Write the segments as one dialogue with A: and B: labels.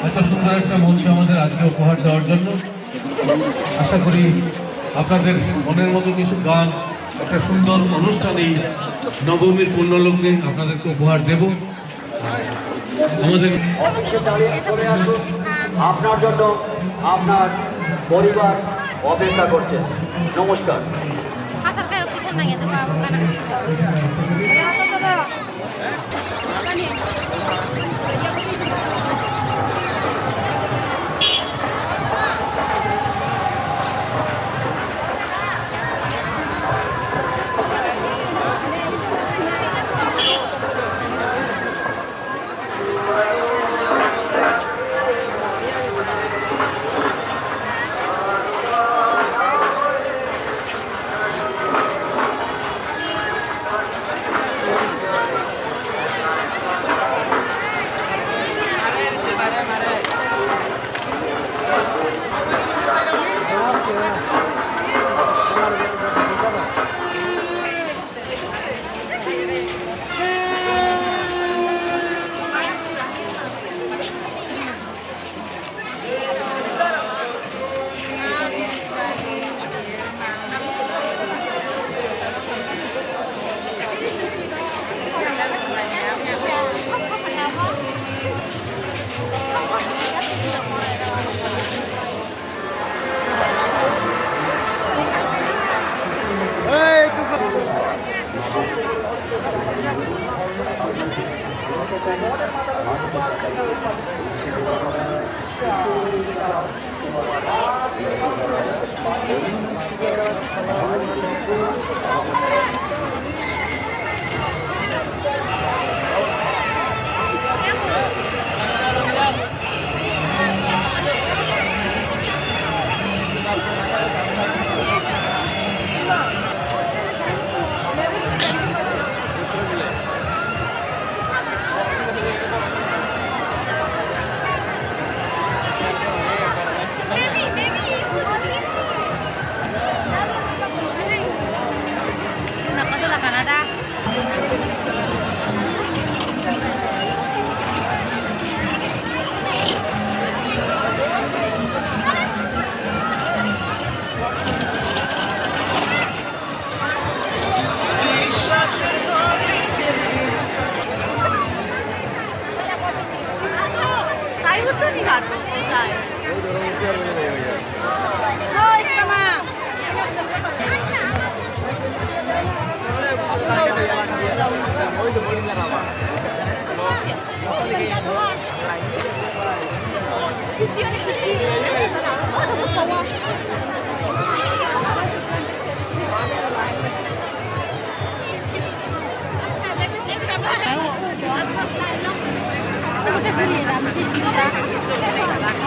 A: এত সুন্দর একটা মঞ্চ আমাদের আজকে উপহার দেওয়ার জন্য আশা করি আপনাদের মনের মতো কিছু গান, একটা সুন্দর অনুষ্ঠান এই নবমীর পুণ্যলগ্নে আপনাদেরকে উপহার দেব। আমাদের
B: আপনার জন্য আপনার পরিবার অপেক্ষা করছে। নমস্কার।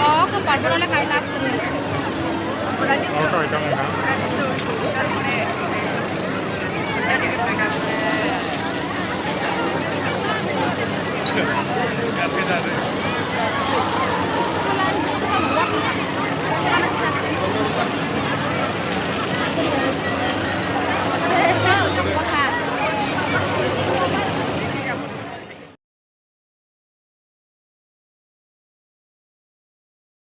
C: Oh, ke Pak boleh kain aku.
D: Oh, kain kamu kan? Gracias.